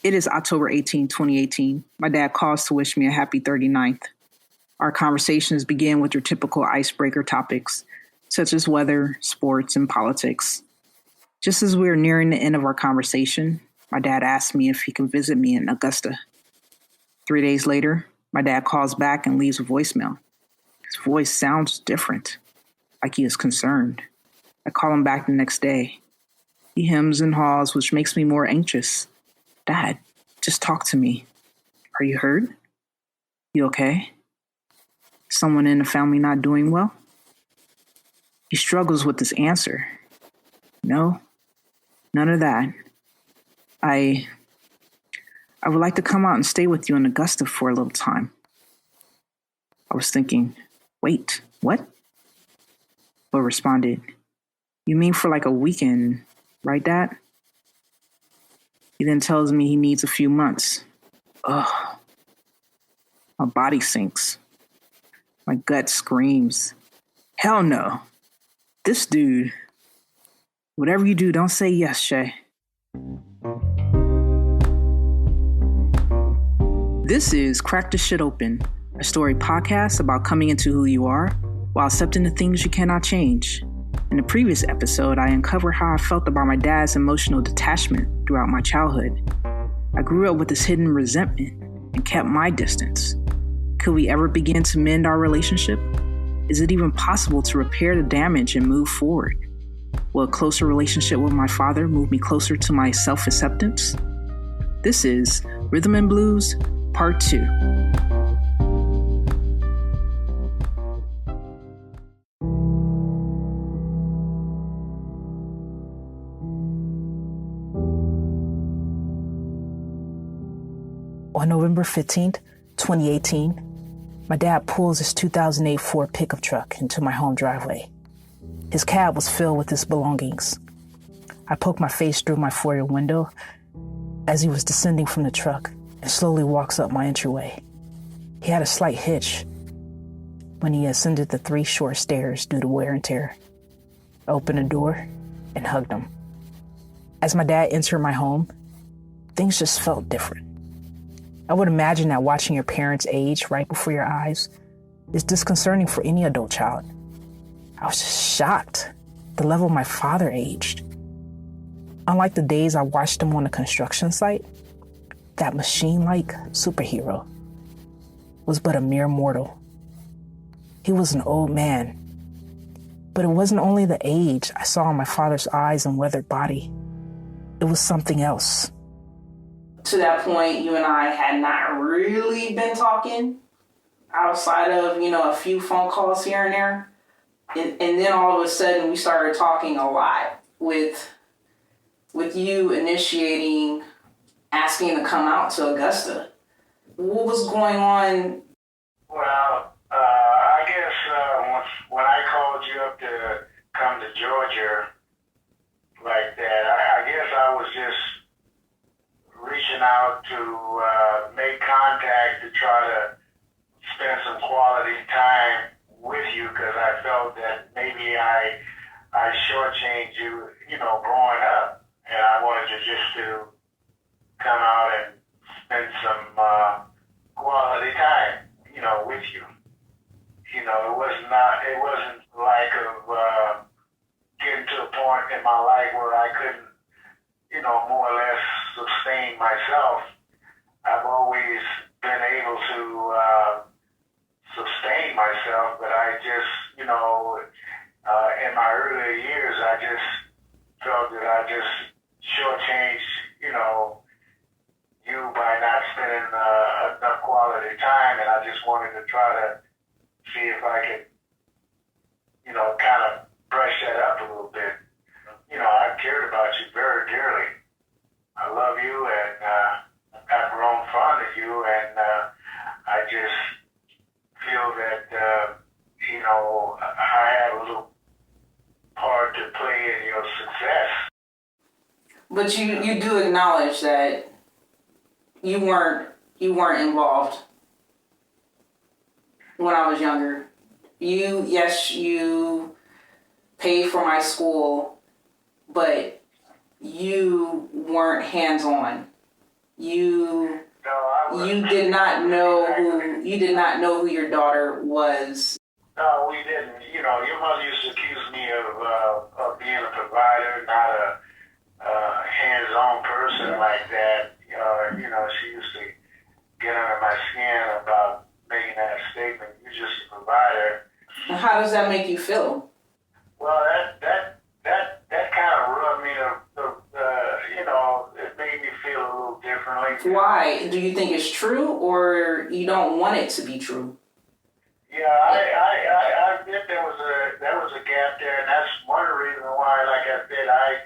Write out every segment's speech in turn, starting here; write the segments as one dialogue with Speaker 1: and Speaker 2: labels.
Speaker 1: It is October 18, 2018. My dad calls to wish me a happy 39th. Our conversations begin with your typical icebreaker topics, such as weather, sports, and politics. Just as we are nearing the end of our conversation, my dad asks me if he can visit me in Augusta. 3 days later, my dad calls back and leaves a voicemail. His voice sounds different, like he is concerned. I call him back the next day. He hems and haws, which makes me more anxious. Dad, just talk to me. Are you hurt? You okay? Someone in the family not doing well? He struggles with this answer. No, none of that. I would like to come out and stay with you in Augusta for a little time. I was thinking, wait, what? But responded, you mean for like a weekend, right, Dad? He then tells me he needs a few months. Ugh. My body sinks. My gut screams. Hell no. This dude. Whatever you do, don't say yes, Shay. This is This ShXt Open, a story podcast about coming into who you are while accepting the things you cannot change. In the previous episode, I uncovered how I felt about my dad's emotional detachment throughout my childhood. I grew up with this hidden resentment and kept my distance. Could we ever begin to mend our relationship? Is it even possible to repair the damage and move forward? Will a closer relationship with my father move me closer to my self-acceptance? This is Rhythm and Blues, Part 2. On November 15th, 2018, my dad pulls his 2008 Ford pickup truck into my home driveway. His cab was filled with his belongings. I poked my face through my foyer window as he was descending from the truck and slowly walks up my entryway. He had a slight hitch when he ascended the 3 short stairs due to wear and tear. I opened the door and hugged him. As my dad entered my home, things just felt different. I would imagine that watching your parents age right before your eyes is disconcerting for any adult child. I was just shocked the level my father aged. Unlike the days I watched him on a construction site, that machine-like superhero was but a mere mortal. He was an old man. But it wasn't only the age I saw in my father's eyes and weathered body. It was something else. To that point, you and I had not really been talking outside of, a few phone calls here and there. And then all of a sudden we started talking a lot with you initiating, asking to come out to Augusta. What was going on?
Speaker 2: Well, I guess when I called you up to come to Georgia like that, I guess I was just reaching out to make contact to try to spend some quality time with you, because I felt that maybe I shortchanged you, growing up, and I wanted to just to come out and spend some quality time, with you. It wasn't like getting to a point in my life where I couldn't, more or less sustain myself. I've always been able to sustain myself, but I just, in my earlier years, I just felt that I just shortchanged, you by not spending enough quality time, and I just wanted to try to see if I could, kind of brush that up a little bit. I've cared about you very dearly. I love you, and I've grown fond of you, and I just feel that, I have a little part to play in your success.
Speaker 1: But you do acknowledge that you weren't involved when I was younger. You paid for my school, but you weren't hands-on
Speaker 3: You
Speaker 2: No, I was.
Speaker 3: you did not know who your daughter was.
Speaker 2: No, we didn't. You know, your mother used to accuse me of being a provider, not a hands-on person like that. You know, she used to get under my skin about making that statement. You're just a provider.
Speaker 3: And how does that make you feel?
Speaker 2: Well, that kind of rubbed me. You know, it made me feel a little differently.
Speaker 3: Why? Do you think it's true, or you don't want it to be true?
Speaker 2: Yeah, I admit there was a gap there, and that's one of the reasons why, like I said, I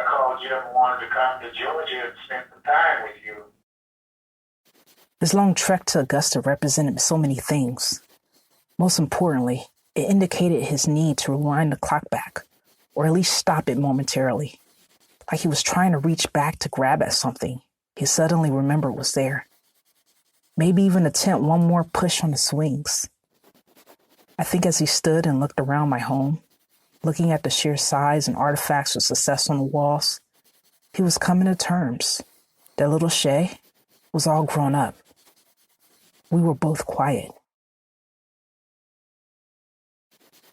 Speaker 2: called you and wanted to come to Georgia and spend some time with you.
Speaker 1: This long trek to Augusta represented so many things. Most importantly, it indicated his need to rewind the clock back, or at least stop it momentarily. Like he was trying to reach back to grab at something he suddenly remembered was there. Maybe even attempt one more push on the swings. I think as he stood and looked around my home, looking at the sheer size and artifacts of success on the walls, he was coming to terms that little Shay was all grown up. We were both quiet.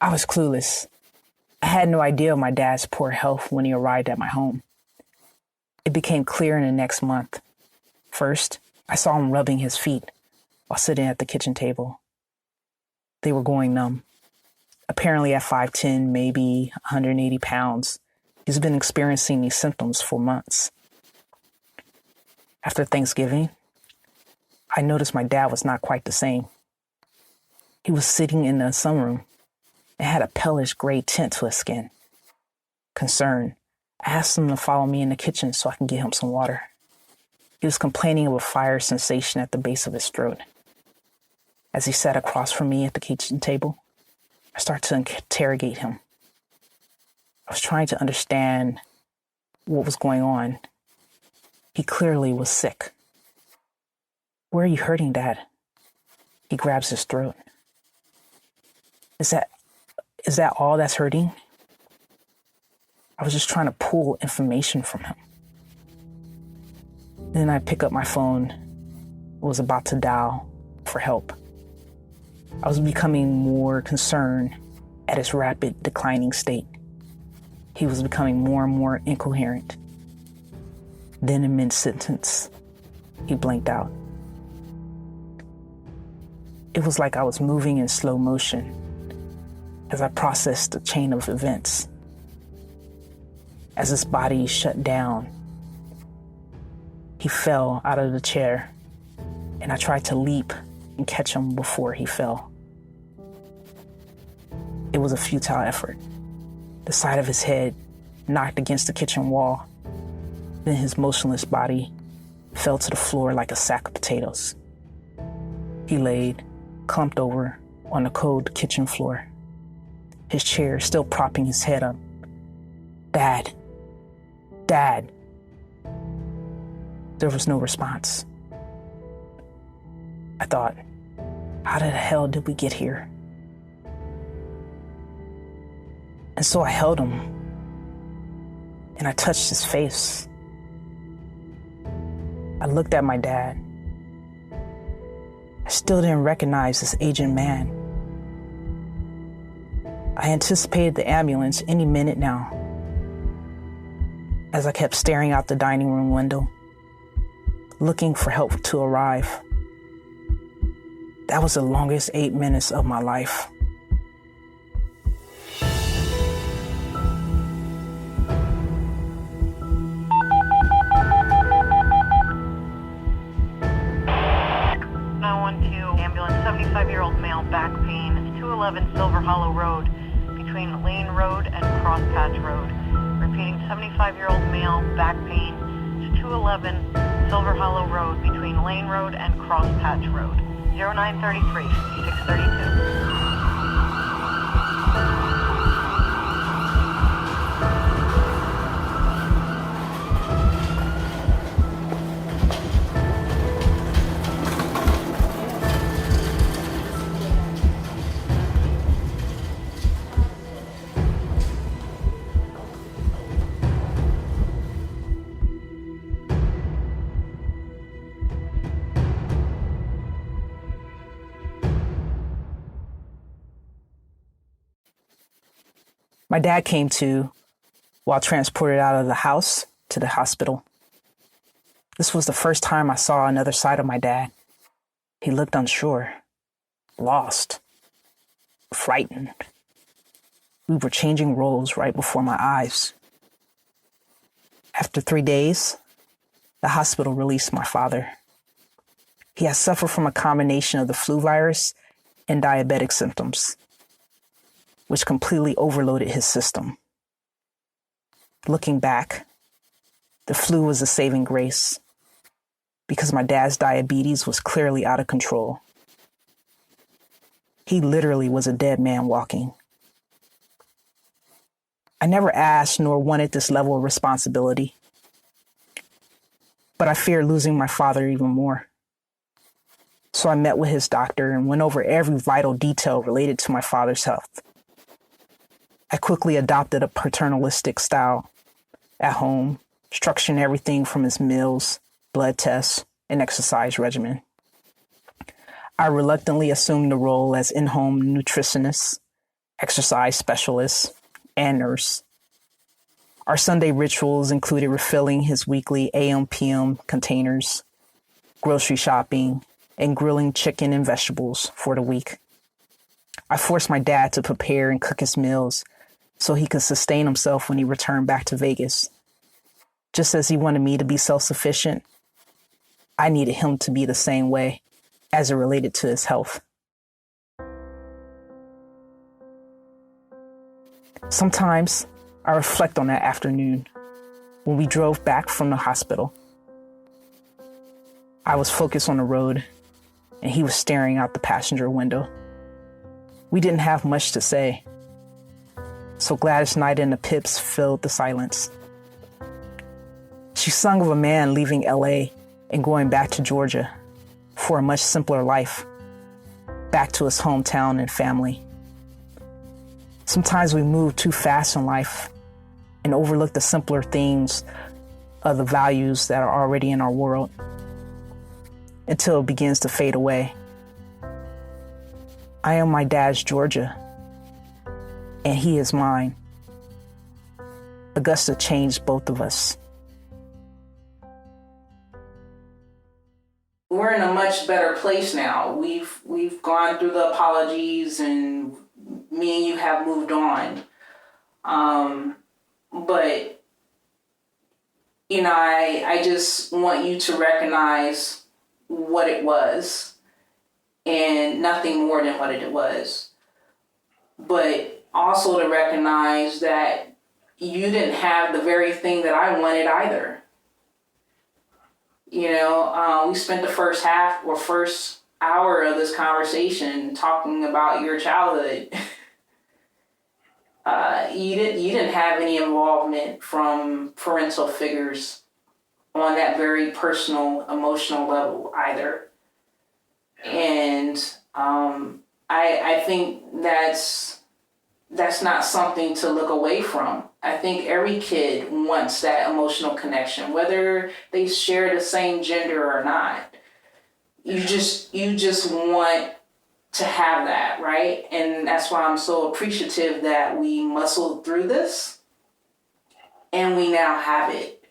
Speaker 1: I was clueless. I had no idea of my dad's poor health when he arrived at my home. It became clear in the next month. First, I saw him rubbing his feet while sitting at the kitchen table. They were going numb. Apparently at 5'10", maybe 180 pounds, he's been experiencing these symptoms for months. After Thanksgiving, I noticed my dad was not quite the same. He was sitting in the sunroom and had a palish gray tint to his skin. Concerned, I asked him to follow me in the kitchen so I can get him some water. He was complaining of a fire sensation at the base of his throat. As he sat across from me at the kitchen table, I started to interrogate him. I was trying to understand what was going on. He clearly was sick. "Where are you hurting, Dad?" He grabs his throat. Is that all that's hurting? I was just trying to pull information from him. Then I pick up my phone, was about to dial for help. I was becoming more concerned at his rapid declining state. He was becoming more and more incoherent. Then in mid-sentence, he blanked out. It was like I was moving in slow motion as I processed the chain of events. As his body shut down, he fell out of the chair, and I tried to leap and catch him before he fell. It was a futile effort. The side of his head knocked against the kitchen wall. Then his motionless body fell to the floor like a sack of potatoes. He laid, clumped over on the cold kitchen floor, his chair still propping his head up. "Dad! Dad!" There was no response. I thought, how the hell did we get here? And so I held him, and I touched his face. I looked at my dad. I still didn't recognize this aging man. I anticipated the ambulance any minute now. As I kept staring out the dining room window, looking for help to arrive. That was the longest 8 minutes of my life.
Speaker 4: Ambulance, 75-year-old male, back pain. It's 211 Silver Hollow Road, between Lane Road and Cross Patch Road. Repeating, 75-year-old male, back pain. It's 211 Silver Hollow Road, between Lane Road and Cross Patch Road. 0933, 632.
Speaker 1: My dad came to while transported out of the house to the hospital. This was the first time I saw another side of my dad. He looked unsure, lost, frightened. We were changing roles right before my eyes. After 3 days, the hospital released my father. He had suffered from a combination of the flu virus and diabetic symptoms, which completely overloaded his system. Looking back, the flu was a saving grace because my dad's diabetes was clearly out of control. He literally was a dead man walking. I never asked nor wanted this level of responsibility, but I feared losing my father even more. So I met with his doctor and went over every vital detail related to my father's health. I quickly adopted a paternalistic style at home, structuring everything from his meals, blood tests, and exercise regimen. I reluctantly assumed the role as in-home nutritionist, exercise specialist, and nurse. Our Sunday rituals included refilling his weekly AM/PM containers, grocery shopping, and grilling chicken and vegetables for the week. I forced my dad to prepare and cook his meals so he could sustain himself when he returned back to Vegas. Just as he wanted me to be self-sufficient, I needed him to be the same way as it related to his health. Sometimes I reflect on that afternoon when we drove back from the hospital. I was focused on the road and he was staring out the passenger window. We didn't have much to say, so Gladys Knight and the Pips filled the silence. She sung of a man leaving LA and going back to Georgia for a much simpler life, back to his hometown and family. Sometimes we move too fast in life and overlook the simpler things of the values that are already in our world until it begins to fade away. I am my dad's Georgia, and he is mine. Augusta changed both of us.
Speaker 3: We're in a much better place now. We've gone through the apologies, and me and you have moved on. But you know, I just want you to recognize what it was and nothing more than what it was. But also to recognize that you didn't have the very thing that I wanted either. You know, we spent the first hour of this conversation talking about your childhood. You didn't have any involvement from parental figures on that very personal, emotional level either. And I think that's not something to look away from. I think every kid wants that emotional connection, whether they share the same gender or not. You just want to have that, right? And that's why I'm so appreciative that we muscled through this and we now have it,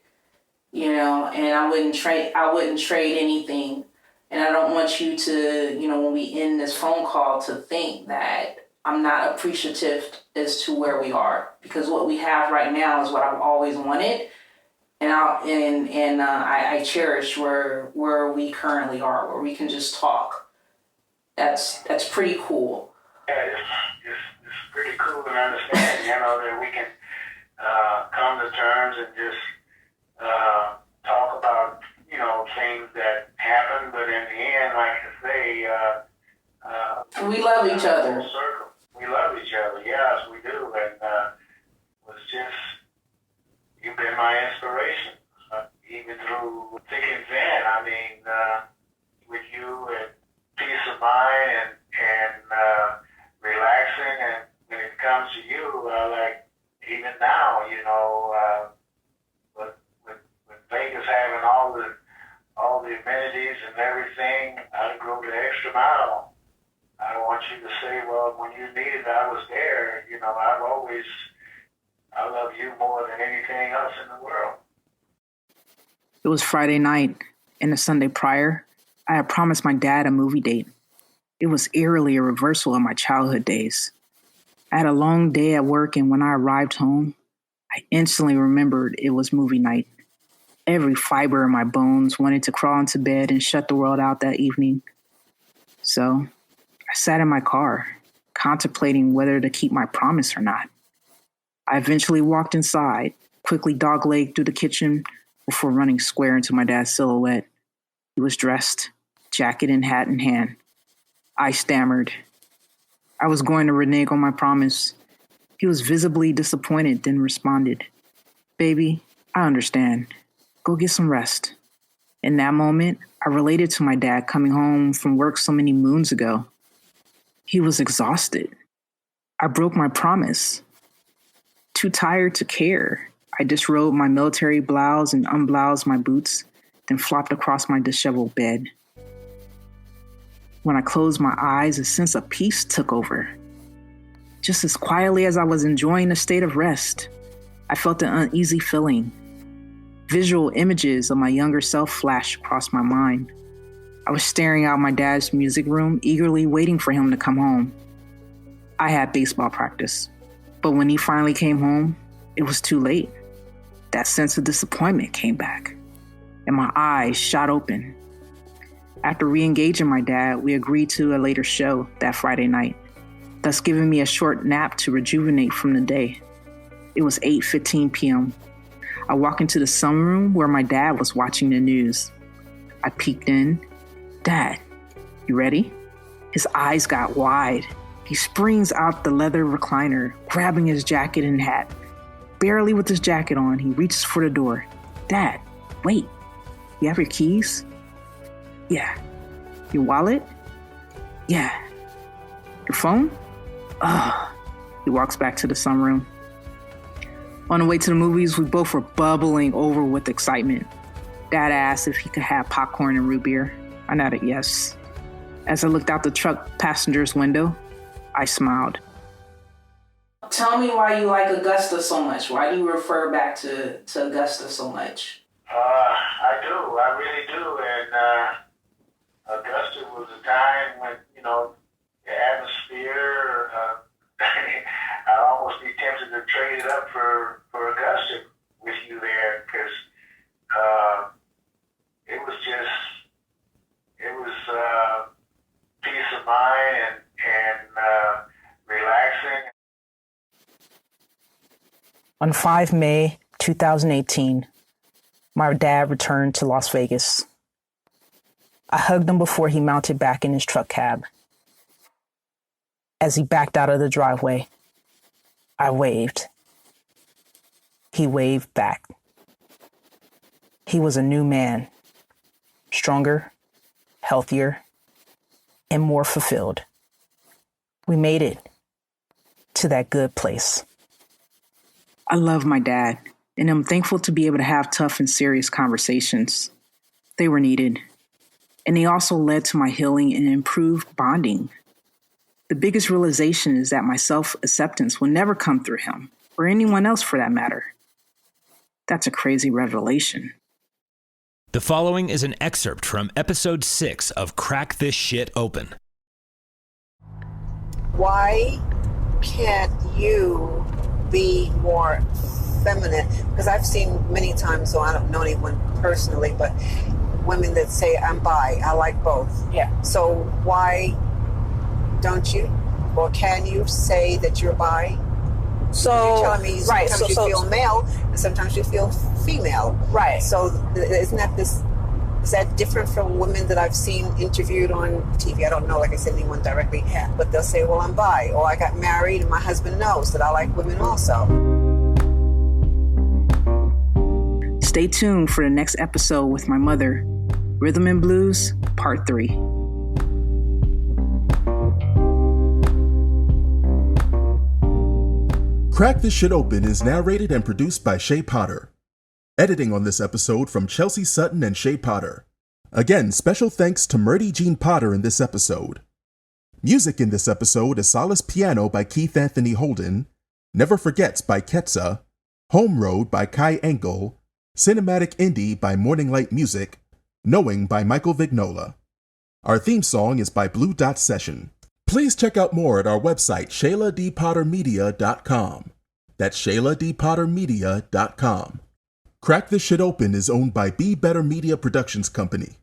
Speaker 3: you know, and I wouldn't trade anything. And I don't want you to, you know, when we end this phone call, to think that I'm not appreciative as to where we are, because what we have right now is what I've always wanted. And I cherish where we currently are, where we can just talk. That's pretty cool.
Speaker 2: Yeah, it's pretty cool to understand, you know, that we can come to terms and just talk about, you know, things that happen. But in the end, like I say,
Speaker 3: we love each other.
Speaker 2: We love each other, yes, we do. And was just, you've been my inspiration, even through thick and thin. I mean, with you and peace of mind and relaxing, and when it comes to you, like even now, you know, with Vegas having all the amenities and everything, I'd go the extra mile. I don't want you to say, well, when you needed, I was there. You know, I've always I love you more than anything else in the world.
Speaker 1: It was Friday night, and the Sunday prior, I had promised my dad a movie date. It was eerily a reversal of my childhood days. I had a long day at work, and when I arrived home, I instantly remembered it was movie night. Every fiber in my bones wanted to crawl into bed and shut the world out that evening. So I sat in my car, contemplating whether to keep my promise or not. I eventually walked inside, quickly dog-legged through the kitchen before running square into my dad's silhouette. He was dressed, jacket and hat in hand. I stammered. I was going to renege on my promise. He was visibly disappointed, then responded, "Baby, I understand. Go get some rest." In that moment, I related to my dad coming home from work so many moons ago. He was exhausted. I broke my promise. Too tired to care, I disrobed my military blouse and unbloused my boots, then flopped across my disheveled bed. When I closed my eyes, a sense of peace took over. Just as quietly as I was enjoying a state of rest, I felt an uneasy feeling. Visual images of my younger self flashed across my mind. I was staring out my dad's music room, eagerly waiting for him to come home. I had baseball practice, but when he finally came home, it was too late. That sense of disappointment came back, and my eyes shot open. After re-engaging my dad, we agreed to a later show that Friday night, thus giving me a short nap to rejuvenate from the day. It was 8:15 p.m. I walked into the sunroom where my dad was watching the news. I peeked in. "Dad, you ready?" His eyes got wide. He springs out the leather recliner, grabbing his jacket and hat. Barely with his jacket on, he reaches for the door. "Dad, wait. You have your keys?" "Yeah." "Your wallet?" "Yeah." "Your phone?" "Ugh." He walks back to the sunroom. On the way to the movies, we both were bubbling over with excitement. Dad asked if he could have popcorn and root beer. I nodded yes. As I looked out the truck passenger's window, I smiled.
Speaker 3: Tell me why you like Augusta so much. Why do you refer back to Augusta so much?
Speaker 2: I do. I really do. And Augusta was a time when, the atmosphere, I'd almost be tempted to trade it up for Augusta with you there, because it was peace of mind and relaxing.
Speaker 1: On 5 May 2018, my dad returned to Las Vegas. I hugged him before he mounted back in his truck cab. As he backed out of the driveway, I waved. He waved back. He was a new man, stronger, healthier, and more fulfilled. We made it to that good place. I love my dad, and I'm thankful to be able to have tough and serious conversations. They were needed, and they also led to my healing and improved bonding. The biggest realization is that my self-acceptance will never come through him, or anyone else for that matter. That's a crazy revelation.
Speaker 5: The following is an excerpt from episode 6 of Crack This Shit Open.
Speaker 6: Why can't you be more feminine? Because I've seen many times, so I don't know anyone personally, but women that say, "I'm bi, I like both."
Speaker 1: Yeah.
Speaker 6: So why don't you, or can you say that you're bi?
Speaker 1: So,
Speaker 6: You're telling me
Speaker 1: right,
Speaker 6: sometimes you feel male and sometimes you feel female.
Speaker 1: Right.
Speaker 6: So isn't that is that different from women that I've seen interviewed on TV? I don't know, like I said, anyone directly, but they'll say, "Well, I'm bi," or "I got married and my husband knows that I like women also."
Speaker 1: Stay tuned for the next episode with my mother, Rhythm and Blues, Part 3.
Speaker 7: Crack This Shit Open is narrated and produced by Shay Potter. Editing on this episode from Chelsea Sutton and Shay Potter. Again, special thanks to Murdy Jean Potter in this episode. Music in this episode is Solace Piano by Keith Anthony Holden, Never Forgets by Ketsa, Home Road by Kai Engel, Cinematic Indie by Morning Light Music, Knowing by Michael Vignola. Our theme song is by Blue Dot Session. Please check out more at our website, ShaylaDPotterMedia.com. That's ShaylaDPotterMedia.com. Crack This Shit Open is owned by Be Better Media Productions Company.